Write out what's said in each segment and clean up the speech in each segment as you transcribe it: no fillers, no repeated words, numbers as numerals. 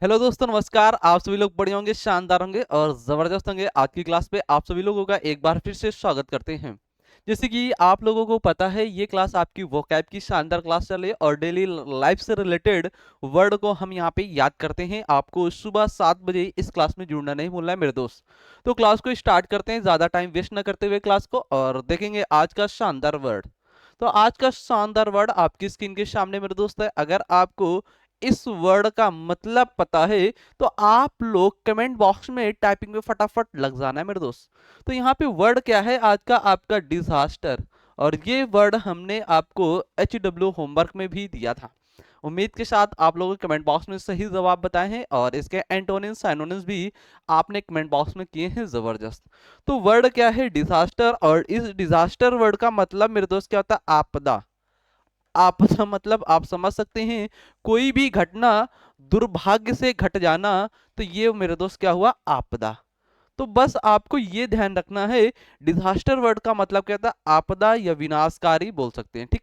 Hello दोस्तों, नमस्कार। आप सभी लोग बढ़िया होंगे, शानदार होंगे और जबरदस्त होंगे। आज की क्लास पे आप सभी लोगों का एक बार फिर से स्वागत करते हैं। जैसे कि आप लोगों को पता है, ये क्लास आपकी वोकैब की शानदार क्लास चल रही है और डेली लाइफ से रिलेटेड वर्ड को हम यहाँ पे याद करते हैं। आपको सुबह 7 बजे इस क्लास में जुड़ना नहीं भूलना है मेरे दोस्त। तो क्लास को स्टार्ट करते हैं, ज्यादा टाइम वेस्ट न करते हुए क्लास को, और देखेंगे आज का शानदार वर्ड। तो आज का शानदार वर्ड आपकी स्क्रीन के सामने मेरे दोस्त है। अगर आपको इस वर्ड का मतलब पता है तो आप लोग कमेंट बॉक्स में टाइपिंग में फटाफट लग जाना है मेरे दोस्त। तो यहाँ पे वर्ड क्या है आज का आपका? डिजास्टर। और ये वर्ड हमने आपको HW होमवर्क में भी दिया था। उम्मीद के साथ आप लोगों के कमेंट बॉक्स में सही जवाब बताए हैं और इसके एंटोनिम्स साइनोनिम्स भी आपने कमेंट बॉक्स में किए हैं। जबरदस्त। तो वर्ड क्या है? डिजास्टर। और इस डिजास्टर वर्ड का मतलब मेरे दोस्त क्या होता है? आपदा। आपदा मतलब आप समझ सकते हैं, कोई भी घटना दुर्भाग्य से घट जाना। तो ये मेरे दोस्त क्या हुआ? आपदा। तो बस आपको ये ध्यान रखना है, डिजास्टर वर्ड का मतलब क्या था? आपदा या विनाशकारी बोल सकते हैं। ठीक।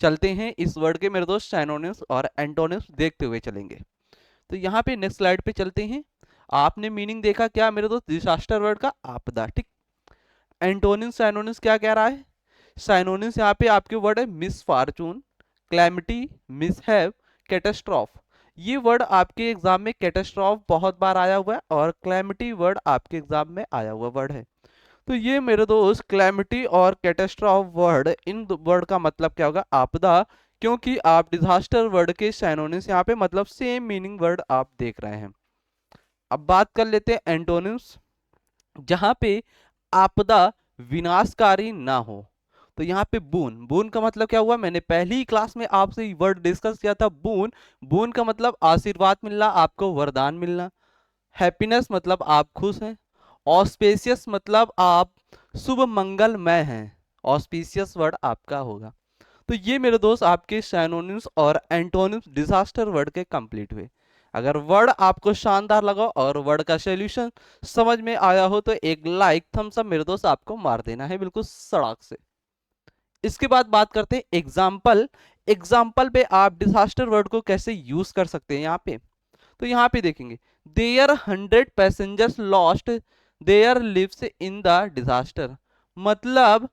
चलते हैं इस वर्ड के मेरे दोस्त साइनोनिम्स और एंटोनिम्स देखते हुए चलेंगे। तो यहाँ पे नेक्स्ट स्लाइड पे चलते हैं। आपने मीनिंग देखा क्या मेरे दोस्त? डिजास्टर वर्ड का आपदा। ठीक। एंटोनिम्स साइनोनिम्स क्या कह रहा है? साइनोनिम्स यहाँ पे आपके वर्ड है मिस फॉर्चून, क्लैमिटी, मिसहैव, कैटास्ट्रॉफ। ये वर्ड आपके एग्जाम में कैटास्ट्रॉफ बहुत बार आया हुआ है और क्लैमिटी वर्ड आपके एग्जाम में आया हुआ वर्ड है। तो ये मेरे दोस्त क्लैमिटी और कैटास्ट्रॉफ वर्ड, इन वर्ड का मतलब क्या होगा? आपदा। क्योंकि आप डिजास्टर वर्ड के साइनोनिम्स यहाँ पे मतलब सेम मीनिंग वर्ड आप देख रहे हैं। अब बात कर लेते हैं एंटोनिम्स, जहां पे आपदा विनाशकारी ना हो। तो यहाँ पे बून, बून का मतलब क्या हुआ? मैंने पहली क्लास में आपसे वर्ड डिस्कस किया था, बून। बून का मतलब आशीर्वाद मिलना, आपको वरदान मिलना। हैप्पीनेस मतलब आप खुश हैं। ऑस्पेशियस मतलब आप शुभ मंगलमय हैं। ऑस्पिशियस वर्ड आपका होगा। तो ये मेरे दोस्त आपके साइनोनिम्स और एंटोनिम्स डिजास्टर वर्ड के कंप्लीट हुए। अगर वर्ड आपको शानदार लगा और वर्ड का सॉल्यूशन समझ में आया हो तो एक लाइक थम्स अप मेरे दोस्त आपको मार देना है, बिल्कुल सड़क से। इसके बाद बात करते हैं एग्जाम्पल। एग्जाम्पल पे आप डिजास्टर वर्ड को कैसे यूज कर सकते हैं यहाँ पे। तो यहाँ पे देखेंगे, there 100 passengers lost their lives in the disaster. मतलब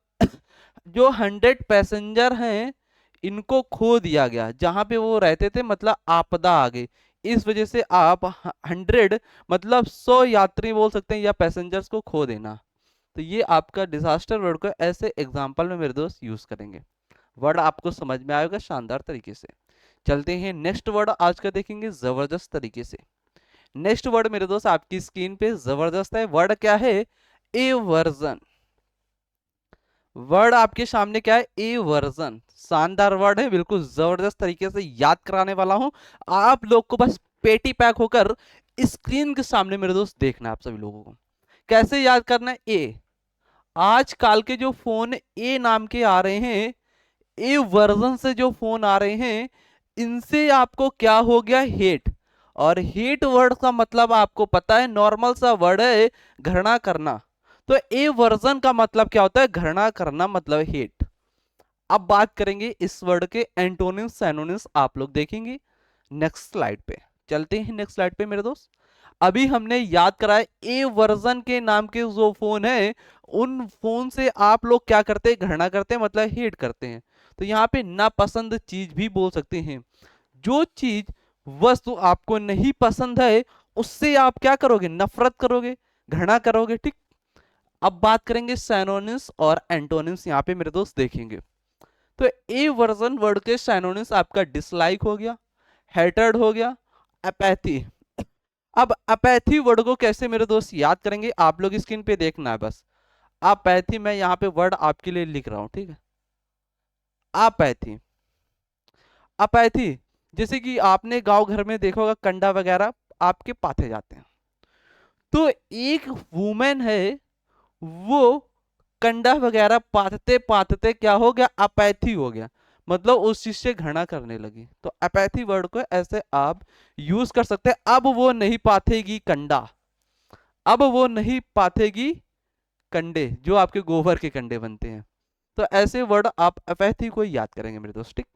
जो 100 पैसेंजर हैं इनको खो दिया गया जहां पे वो रहते थे, मतलब आपदा आ गई। इस वजह से आप 100 मतलब 100 यात्री बोल सकते हैं या पैसेंजर्स को खो देना। तो ये आपका डिजास्टर वर्ड को ऐसे एग्जाम्पल में मेरे दोस्त यूज करेंगे। वर्ड आपको समझ में आएगा शानदार तरीके से। चलते हैं नेक्स्ट वर्ड आज का देखेंगे जबरदस्त तरीके से। नेक्स्ट वर्ड मेरे दोस्त आपकी स्क्रीन पे जबरदस्त है। वर्ड क्या है? ए वर्जन। वर्ड आपके सामने क्या है? ए वर्जन। शानदार वर्ड है, बिल्कुल जबरदस्त तरीके से याद कराने वाला हूं। आप लोग को बस पेटी पैक होकर स्क्रीन के सामने मेरे दोस्त देखना है। आप सभी लोगों को कैसे याद करना है? ए। आजकल के जो फोन ए नाम के आ रहे हैं, ए वर्जन से जो फोन आ रहे हैं, इनसे आपको क्या हो गया? हेट। और हेट वर्ड का मतलब आपको पता है, नॉर्मल सा वर्ड है, घृणा करना। तो ए वर्जन का मतलब क्या होता है? घृणा करना, मतलब हेट। अब बात करेंगे इस वर्ड के एंटोनिम्स सैनोनिम्स, आप लोग देखेंगे नेक्स्ट स्लाइड पे। चलते हैं नेक्स्ट स्लाइड पे मेरे दोस्त। अभी हमने याद कराया ए वर्जन के नाम के जो फोन है, उन फोन से आप लोग क्या करते हैं? घृणा करते हैं, मतलब हेट करते हैं। तो यहाँ पे नापसंद चीज भी बोल सकते हैं। जो चीज वस्तु आपको नहीं पसंद है उससे आप क्या करोगे? नफरत करोगे, घृणा करोगे। ठीक। अब बात करेंगे सैनोनिम्स और एंटोनिम्स, यहाँ पे मेरे दोस्त देखेंगे। तो ए वर्जन वर्ड के सैनोनिम्स आपका डिसलाइक हो गया, हेटर्ड हो गया, अपैथी। अब अपैथी वर्ड को कैसे मेरे दोस्त याद करेंगे? आप लोग स्क्रीन पे देखना है बस। अपैथी, मैं यहाँ पे वर्ड आपके लिए लिख रहा हूं, ठीक है? अपैथी। अपैथी, जैसे कि आपने गांव घर में देखा होगा, कंडा वगैरह आपके पाथे जाते हैं। तो एक वुमेन है, वो कंडा वगैरह पाथते पाथते क्या हो गया? अपैथी हो गया, मतलब उस चीज से घृणा करने लगी। तो अपैथी वर्ड को ऐसे आप यूज कर सकते हैं। अब वो नहीं पाथेगी कंडा, अब वो नहीं पाथेगी कंडे, जो आपके गोबर के कंडे बनते हैं। तो ऐसे वर्ड आप अपैथी को याद करेंगे मेरे दोस्त। ठीक।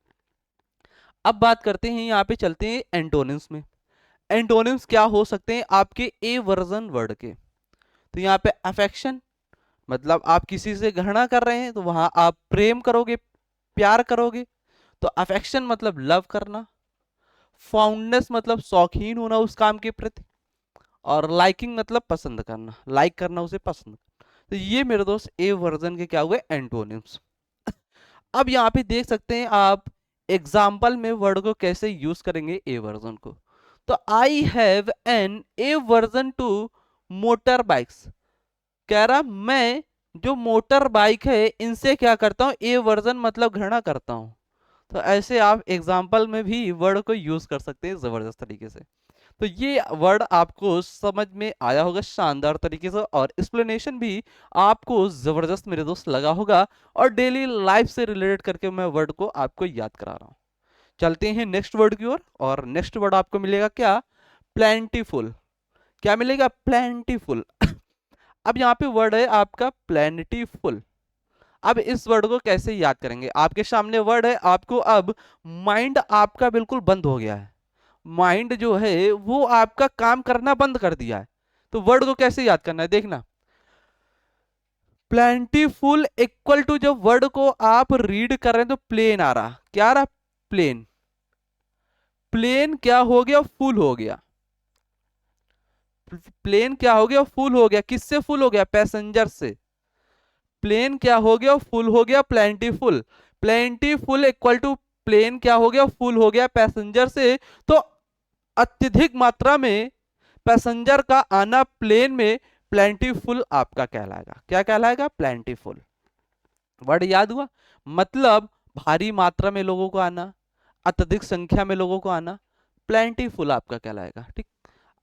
अब बात करते हैं, यहाँ पे चलते हैं एंटोनिम्स में। एंटोनिम्स क्या हो सकते हैं आपके ए वर्जन वर्ड के? तो यहाँ पे अफेक्शन, मतलब आप किसी से घृणा कर रहे हैं तो वहां आप प्रेम करोगे, प्यार करोगे, तो अफेक्शन मतलब लव करना। फाउंडनेस मतलब शौकीन होना उस काम के प्रति। और लाइकिंग मतलब पसंद करना, लाइक करना, उसे पसंद। तो ये मेरे दोस्त ए वर्जन के क्या हुए, एंटोनिम्स। अब यहाँ पे देख सकते हैं आप एग्जाम्पल में वर्ड को कैसे यूज करेंगे ए वर्जन को। तो I have an aversion to motor bikes, कह रहा मैं जो मोटर बाइक है इनसे क्या करता हूं, ए वर्जन मतलब घृणा करता हूं। तो ऐसे आप एग्जाम्पल में भी वर्ड को यूज कर सकते हैं जबरदस्त तरीके से। तो ये वर्ड आपको समझ में आया होगा शानदार तरीके से, और एक्सप्लेनेशन भी आपको जबरदस्त मेरे दोस्त लगा होगा, और डेली लाइफ से रिलेटेड करके मैं वर्ड को आपको याद करा रहा हूं। चलते हैं नेक्स्ट वर्ड की ओर, और नेक्स्ट वर्ड आपको मिलेगा क्या, प्लेंटीफुल। क्या मिलेगा, प्लेंटीफुल। अब यहाँ पे वर्ड है आपका प्लेंटीफुल। अब इस वर्ड को कैसे याद करेंगे, आपके सामने वर्ड है, आपको अब माइंड आपका बिल्कुल बंद हो गया है, माइंड जो है वो आपका काम करना बंद कर दिया है। तो वर्ड को कैसे याद करना है, देखना। प्लेंटीफुल इक्वल टू, जब वर्ड को आप रीड कर रहे हैं तो प्लेन आ रहा, क्या आ रहा, प्लेन। प्लेन क्या हो गया, फुल हो गया। प्लेन क्या हो गया, फुल हो गया। किससे फुल हो गया, पैसेंजर से। प्लेन क्या हो गया, फुल हो गया, plentiful. Plentiful equal to plain क्या हो गया, फुल हो गया पैसेंजर से। तो अत्यधिक मात्रा में पैसेंजर का आना प्लेन में प्लेंटीफुल आपका कहलाएगा। क्या कहलाएगा, प्लेंटीफुल। वर्ड याद हुआ, मतलब भारी मात्रा में लोगों को आना, अत्यधिक संख्या में लोगों को आना, प्लेंटीफुल आपका कहलाएगा। ठीक,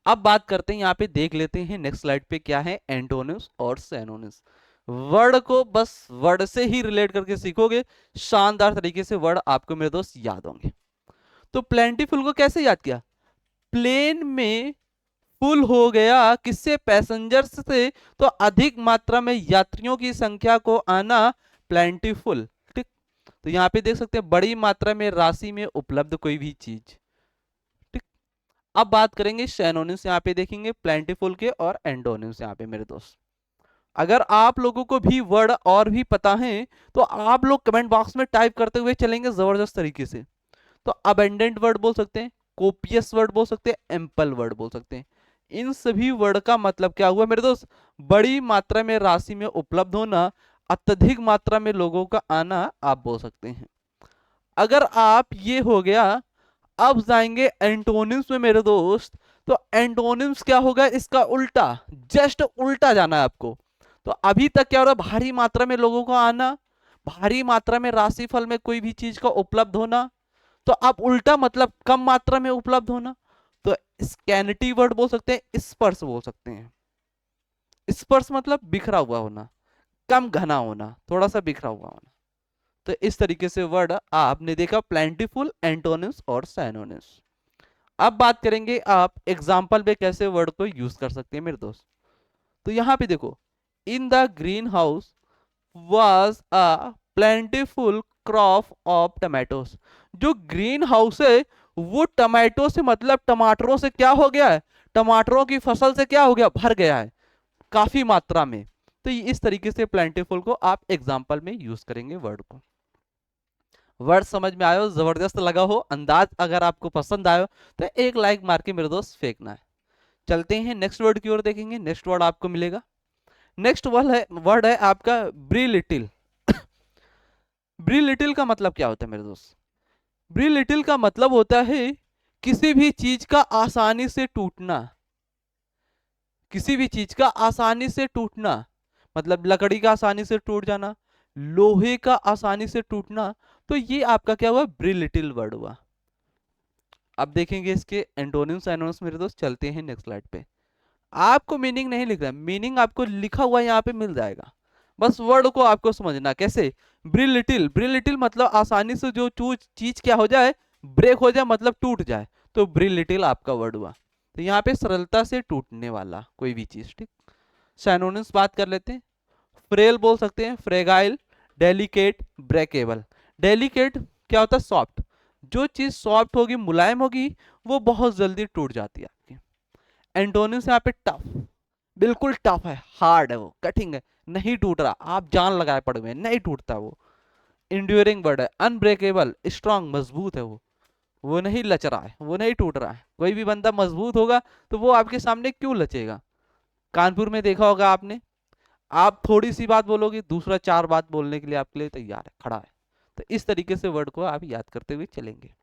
अब बात करते हैं, यहाँ पे देख लेते हैं नेक्स्ट स्लाइड पे क्या है, एंटोनिम्स और सिनोनिम्स। वर्ड को बस वर्ड से ही रिलेट करके सीखोगे, शानदार तरीके से वर्ड आपको मेरे दोस्त याद होंगे। तो प्लेंटीफुल को कैसे याद किया, प्लेन में फुल हो गया, किससे, पैसेंजर्स से। तो अधिक मात्रा में यात्रियों की संख्या को आना प्लेंटीफुल। ठीक, तो यहां पे देख सकते हैं बड़ी मात्रा में राशि में उपलब्ध कोई भी चीज। ठीक, अब बात करेंगे सिनोनिम्स, यहाँ पे देखेंगे प्लेंटीफुल के और एंटोनिम्स। यहाँ पे मेरे दोस्त अगर आप लोगों को भी वर्ड और भी पता है तो आप लोग कमेंट बॉक्स में टाइप करते हुए चलेंगे जबरदस्त तरीके से। तो अबेंडेंट वर्ड बोल सकते हैं, कोपियस वर्ड बोल सकते हैं, एम्पल वर्ड बोल सकते हैं। इन सभी वर्ड का मतलब क्या हुआ मेरे दोस्त, बड़ी मात्रा में राशि में उपलब्ध होना, अत्यधिक मात्रा में लोगों का आना आप बोल सकते हैं। अगर आप ये हो गया, अब जाएंगे एंटोनिम्स में मेरे दोस्त। तो एंटोनिम्स क्या होगा, इसका उल्टा, जस्ट उल्टा जाना है आपको। तो अभी तक क्या हो रहा है, भारी मात्रा में लोगों को आना, भारी मात्रा में राशिफल में कोई भी चीज का उपलब्ध होना। तो आप उल्टा मतलब कम मात्रा में उपलब्ध होना। तो स्कैनिटी वर्ड बोल सकते हैं, स्पर्श बोल सकते हैं। स्पर्श मतलब बिखरा हुआ होना, कम घना होना, थोड़ा सा बिखरा हुआ होना। तो इस तरीके से वर्ड आपने देखा, प्लेंटीफुल, एंटोनिम्स और सिनोनिम्स। अब बात करेंगे आप एग्जाम्पल पे कैसे वर्ड को यूज कर सकते हैं मेरे दोस्त। तो यहां पे देखो, in the green house was a plentiful crop of tomatoes. जो ग्रीन हाउस है वो टमाटो से मतलब टमाटरों से क्या हो गया है, टमाटरों की फसल से क्या हो गया, भर गया है काफी मात्रा में। तो इस तरीके से प्लेंटीफुल को आप एग्जाम्पल में यूज करेंगे वर्ड को। वर्ड समझ में आयो, जबरदस्त लगा हो, अंदाज अगर आपको पसंद आयो तो एक लाइक मार के मेरे दोस्त फेंकना है। चलते हैं नेक्स्ट वर्ड की ओर, देखेंगे नेक्स्ट वर्ड आपको मिलेगा। नेक्स्ट वर्ड है आपका ब्री लिटिल। ब्री लिटिल का मतलब क्या होता है मेरे दोस्त, ब्री लिटिल का मतलब होता है किसी भी चीज का आसानी से टूटना। किसी भी चीज का आसानी से टूटना, मतलब लकड़ी का आसानी से टूट जाना, लोहे का आसानी से टूटना। तो ये आपका क्या हुआ, ब्री लिटिल वर्ड हुआ। अब देखेंगे इसके एंटोनिम्स सिनोनिम्स मेरे दोस्त। चलते हैं नेक्स्ट स्लाइड पे। आपको मीनिंग नहीं लिख रहा है, मीनिंग आपको लिखा हुआ यहाँ पे मिल जाएगा, बस वर्ड को आपको समझना कैसे। ब्री लिटिल, ब्री लिटिल मतलब आसानी से जो चीज क्या हो जाए, ब्रेक हो जाए, मतलब टूट जाए। तो ब्री लिटिल आपका वर्ड हुआ। तो यहाँ पे सरलता से टूटने वाला कोई भी चीज। ठीक, सिनोनिम्स बात कर लेते हैं। फ्रेल बोल सकते हैं, फ्रेगाइल, डेलिकेट, ब्रेकेबल। डेलिकेट क्या होता है, सॉफ्ट। जो चीज सॉफ्ट होगी, मुलायम होगी, वो बहुत जल्दी टूट जाती है आपकी। एंटोनिम्स यहाँ पे टफ, बिल्कुल टफ है, हार्ड है, वो कठिन है, नहीं टूट रहा, आप जान लगाए पड़े हुए हैं, नहीं टूटता वो। इंड्यूरिंग वर्ड है, अनब्रेकेबल, स्ट्रांग, मजबूत है वो नहीं लच रहा है, वो नहीं टूट रहा है। कोई भी बंदा मजबूत होगा तो वो आपके सामने क्यों लचेगा। कानपुर में देखा होगा आपने, आप थोड़ी सी बात बोलोगे, दूसरा 4 बात बोलने के लिए आपके लिए तैयार है, खड़ा है। तो इस तरीके से वर्ड को आप याद करते हुए चलेंगे।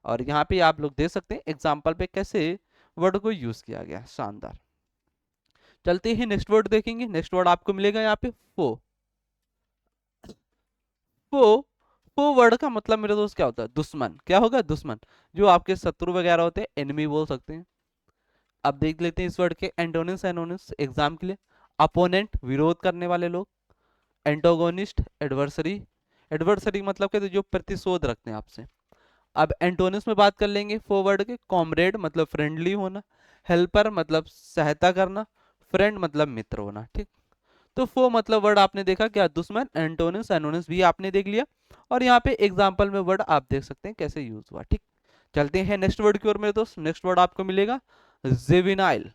और यहाँ पे आप लोग देख सकते हैं एग्जाम्पल पे कैसे वर्ड को यूज किया गया, शानदार। चलते ही नेक्स्ट वर्ड देखेंगे। नेक्स्ट वर्ड आपको मिलेगा यहाँ पे फो। फो, फो वर्ड का मतलब मेरे दोस्त क्या होता है, दुश्मन। क्या होगा, दुश्मन, जो आपके शत्रु वगैरह होते हैं, एनिमी बोल सकते हैं। अब देख लेते हैं इस वर्ड के एंटोनिम्स एनोनिम्स एग्जाम के लिए। अपोनेंट, विरोध करने वाले लोग। एंटोगोनिस्ट, एडवर्सरी, एडवर्सरी मतलब कहते जो प्रतिशोध रखते हैं आपसे। अब एंटोनिम्स में बात कर लेंगे फॉरवर्ड के। कॉमरेड मतलब फ्रेंडली होना, हेल्पर मतलब सहायता करना, फ्रेंड मतलब मित्र होना, ठीक। तो फो मतलब वर्ड आपने देखा क्या, दुश्मन। एंटोनिम्स एनोनिम्स भी आपने देख लिया, और यहाँ पे एग्जाम्पल में वर्ड आप देख सकते हैं कैसे यूज हुआ, ठीक। चलते हैं नेक्स्ट वर्ड की ओर मेरे दोस्त। नेक्स्ट वर्ड आपको मिलेगा जुवेनाइल।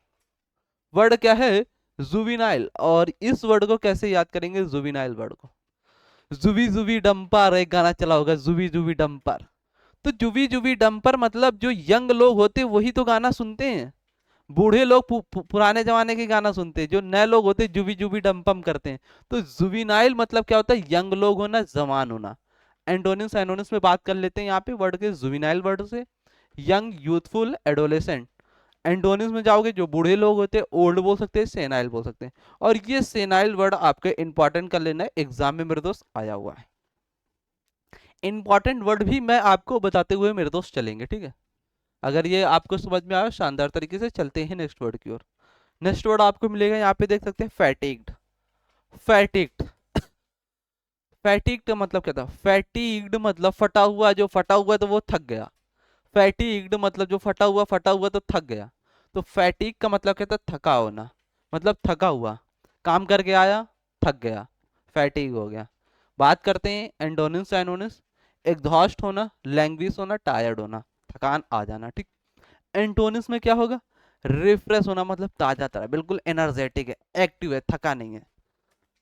वर्ड क्या है, जुवेनाइल। और इस वर्ड को कैसे याद करेंगे, जुवेनाइल वर्ड को, जुवी जुवी डंपर, एक गाना चला होगा, जुवी जुवी डंपर। तो जुवी जुवी डंपर मतलब जो यंग लोग होते हैं वही तो गाना सुनते हैं। बूढ़े लोग पुराने जमाने के गाना सुनते हैं, जो नए लोग होते हैं जुबी जुबी डम्पम करते हैं। तो जुविनाइल मतलब क्या होता है, यंग लोग होना, जवान होना। एंटोनिम्स एनोनिम्स में बात कर लेते हैं यहाँ पे वर्ड के जुविनाइल वर्ड से। Young, youthful, adolescent. एंटोनिम्स में जाओगे, जो बूढ़े लोग होते हैं ओल्ड बोल सकते हैं, सेनाइल बोल सकते हैं। और ये सेनाइल वर्ड आपके इंपॉर्टेंट कर लेना है, एग्जाम में मेरे दोस्त आया हुआ है। इंपॉर्टेंट वर्ड भी मैं आपको बताते हुए मेरे दोस्त चलेंगे, ठीक है। अगर ये आपको समझ में आया शानदार तरीके से, चलते हैं नेक्स्ट वर्ड की ओर। नेक्स्ट वर्ड आपको मिलेगा यहाँ पे, देख सकते हैं, फैटिग्ड। फैटिग्ड, फैटिग का मतलब क्या था, फैटिग्ड मतलब फटा हुआ, जो फटा हुआ तो वो थक गया। फैटिग्ड मतलब जो फटा हुआ तो थक गया। तो फैटिग का मतलब क्या था, थका होना, मतलब थका हुआ, काम करके आया, थक गया, फैटिग हो गया। बात करते हैं एंडोनिम्स एनोनिम्स। एग्जॉस्ट होना, लैंग्विश होना, टायर्ड होना, थकान आ जाना, ठीक। एंटोनिम्स में क्या होगा, रिफ्रेश होना मतलब ताजा तरह, बिल्कुल एनर्जेटिक है, एक्टिव है, थका नहीं है।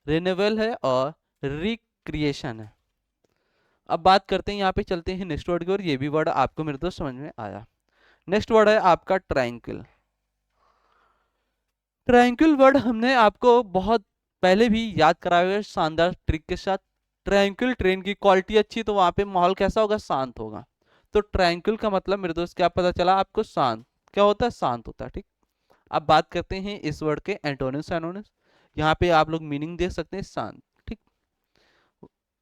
रिन्यूअल है और रिक्रिएशन है। अब बात करते हैं, यहाँ पे चलते हैं नेक्स्ट वर्ड की ओर। ये भी वर्ड आपको मेरे दोस्त समझ में आया। नेक्स्ट वर्ड है आपका ट्रायंगल। ट्रायंगल वर्ड हमने आपको बहुत पहले भी याद कराया हुआ है, शानदार ट्रिक के साथ। ट्रायंगल, ट्रेन की क्वालिटी अच्छी तो वहां पे माहौल कैसा होगा, शांत होगा। तो ट्रायंगल का मतलब मेरे दोस्त क्या पता चला आपको, शांत। क्या होता है, शांत होता है, ठीक। अब बात करते हैं इस वर्ड के एंटोनिम्स एनोनिम्स। यहाँ पे आप लोग मीनिंग देख सकते हैं, शांत, ठीक।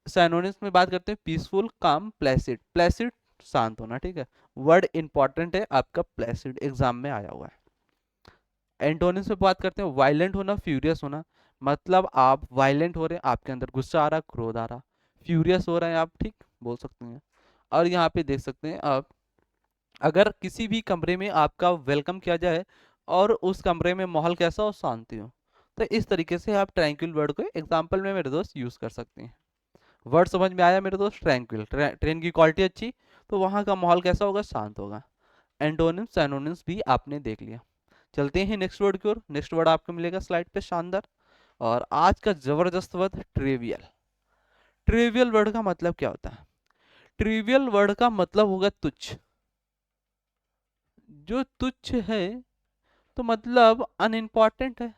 सैनोनिम्स में बात करते हैं, पीसफुल, काम, प्लेसिड। प्लेसिड शांत होना, ठीक है। वर्ड इंपॉर्टेंट है आपका, प्लेसिड एग्जाम में आया हुआ है। एंटोनिम्स में बात करते हैं, वायलेंट होना, फ्यूरियस होना, मतलब आप वायलेंट हो रहे हैं, आपके अंदर गुस्सा आ रहा, क्रोध आ रहा, फ्यूरियस हो रहे हैं आप, ठीक, बोल सकते हैं। और यहाँ पे देख सकते हैं आप, अगर किसी भी कमरे में आपका वेलकम किया जाए और उस कमरे में माहौल कैसा हो, शांति हो, तो इस तरीके से आप ट्रैंक्विल वर्ड को एग्जाम्पल में मेरे दोस्त यूज कर सकते हैं। वर्ड समझ में आया मेरे दोस्त, ट्रैंक्विल, ट्रेन की क्वालिटी अच्छी तो वहाँ का माहौल कैसा होगा, शांत होगा। एंटोनिम्स एनोनिम्स भी आपने देख लिया। चलते हैं नेक्स्ट वर्ड की ओर। नेक्स्ट वर्ड आपको मिलेगा स्लाइड पे, शानदार। और आज का जबरदस्त वर्ड, ट्रिवियल। ट्रिवियल वर्ड का मतलब क्या होता है, ट्रिवियल वर्ड का मतलब होगा तुच्छ। जो तुच्छ है तो मतलब अनइम्पॉर्टेंट है,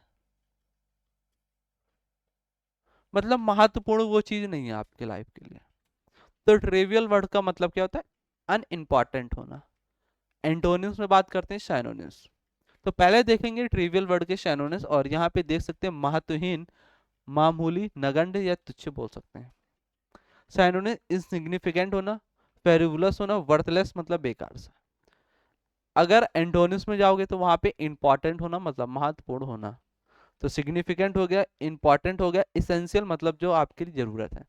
मतलब महत्वपूर्ण वो चीज नहीं है आपके लाइफ के लिए। तो ट्रिवियल वर्ड का मतलब क्या होता है, अनइम्पॉर्टेंट होना। एंटोनिम्स में बात करते हैं, साइनोनिम्स। तो पहले देखेंगे ट्रिवियल वर्ड के साइनोनिम्स, और यहाँ पे देख सकते हैं महत्वहीन, मामूली, नगण्य या तुच्छ बोल सकते हैं। साइनोनिम इनसिग्निफिकेंट होना, पेरिवुलस होना, वर्थलेस मतलब बेकार सा। अगर एंटोनिम्स में जाओगे तो वहां पे इंपॉर्टेंट होना मतलब महत्वपूर्ण होना। तो सिग्निफिकेंट हो गया, इंपॉर्टेंट हो गया, इसेंशियल मतलब जो आपके लिए जरूरत है।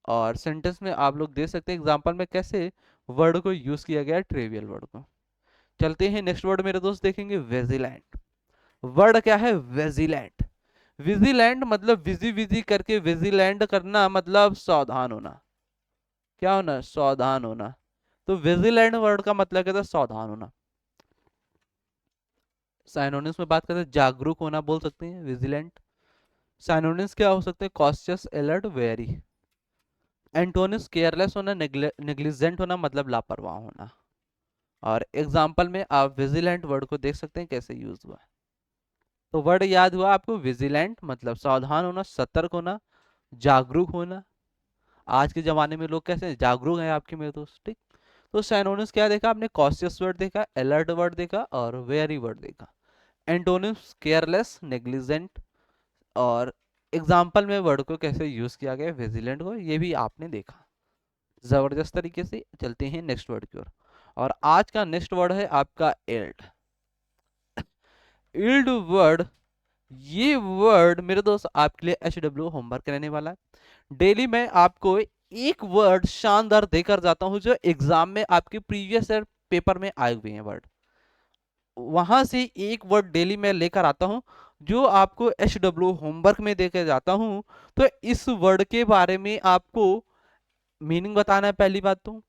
और सेंटेंस में आप लोग दे सकते हैं एग्जांपल में कैसे वर्ड को यूज किया गया है, ट्रिवियल वर्ड को। चलते हैं नेक्स्ट वर्ड मेरे दोस्त देखेंगे, वेजिलेंट। वर्ड क्या है, वेजिलेंट। विजिलेंट मतलब विजी विजी करके, विजिलेंट करना मतलब सावधान होना। क्या होना, सावधान होना। तो विजिलेंट वर्ड का मतलब कहता है सावधान होना। साइनोनिम्स में बात करते हैं, जागरूक होना बोल सकते हैं विजिलेंट। साइनोनिम्स क्या हो सकते हैं, cautious, alert, very. Antonyms careless होना, नेग्लिजेंट होना मतलब लापरवाह होना। और एग्जाम्पल में आप विजिलेंट वर्ड को देख सकते हैं कैसे यूज हुआ है। तो वर्ड याद हुआ आपको, विजिलेंट मतलब सावधान होना, सतर्क होना, जागरूक होना। आज के जमाने में लोग कैसे जागरूक हैं आपके मेरे दोस्त, ठीक। तो साइनोनिम्स क्या देखा आपने, कॉशियस वर्ड देखा, अलर्ट वर्ड देखा और वेरी वर्ड देखा। Antonyms careless, negligent. और एग्जाम्पल में वर्ड को कैसे यूज किया गया विजिलेंट को, ये भी आपने देखा जबरदस्त तरीके से। चलते हैं नेक्स्ट वर्ड की ओर। और आज का नेक्स्ट वर्ड है आपका इल्ड। इल्ड वर्ड, ये वर्ड मेरे दोस्त आपके लिए HW होमवर्क रहने वाला है। डेली मैं आपको एक वर्ड शानदार देकर जाता हूं जो एग्जाम में आपके प्रीवियस ईयर पेपर में आए हुए हैं वर्ड। वहां से एक वर्ड डेली मैं लेकर आता हूं जो आपको HW होमवर्क में देकर जाता हूं। तो इस वर्ड के बारे में आपको मीनिंग बताना है पहली बात तो।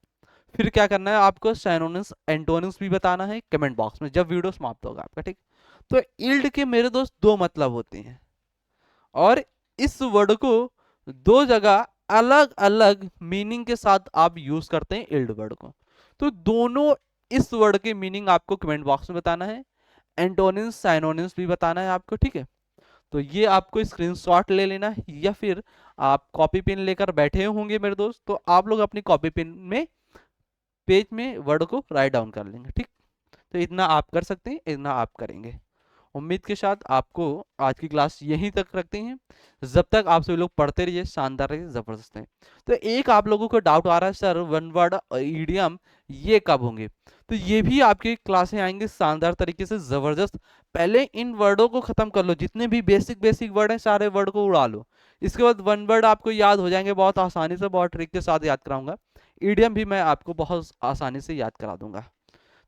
फिर क्या करना है आपको, साइनोनिम्स एंटोनिम्स भी बताना है कमेंट बॉक्स में जब वीडियो समाप्त होगा आपका, ठीक। तो इल्ड के मेरे दोस्त दो मतलब होते हैं और इस वर्ड को दो जगह अलग अलग मीनिंग के साथ आप यूज करते हैं इल्ड वर्ड को। तो दोनों इस वर्ड के मीनिंग आपको कमेंट बॉक्स में बताना है, एंटोनिम्स साइनोनिम्स भी बताना है आपको, ठीक है। तो ये आपको स्क्रीनशॉट ले लेना है या फिर आप कॉपी पेन लेकर बैठे होंगे मेरे दोस्त, तो आप लोग अपनी कॉपी पेन में पेज में वर्ड को राइट डाउन कर लेंगे, ठीक। तो इतना आप कर सकते हैं, इतना आप करेंगे। उम्मीद के साथ आपको आज की क्लास यहीं तक रखते हैं। जब तक आप सभी लोग पढ़ते रहिए, शानदार रहिए, जबरदस्त है। तो एक आप लोगों को डाउट आ रहा है सर वन वर्ड ईडियम ये कब होंगे, तो ये भी आपकी क्लासें आएंगे शानदार तरीके से, जबरदस्त। पहले इन वर्डों को खत्म कर लो, जितने भी बेसिक बेसिक वर्ड हैं सारे वर्ड को उड़ा लो। इसके बाद वन वर्ड आपको याद हो जाएंगे बहुत आसानी से, बहुत ट्रिक के साथ याद कराऊंगा। ईडियम भी मैं आपको बहुत आसानी से याद करा दूंगा।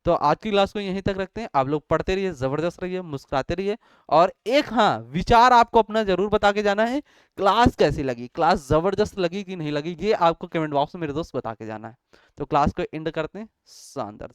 तो आज की क्लास को यहीं तक रखते हैं। आप लोग पढ़ते रहिए, जबरदस्त रहिए, मुस्कुराते रहिए। और एक हाँ विचार आपको अपना जरूर बता के जाना है, क्लास कैसी लगी, क्लास जबरदस्त लगी कि नहीं लगी, ये आपको कमेंट बॉक्स में मेरे दोस्त बता के जाना है। तो क्लास को एंड करते हैं, शानदार।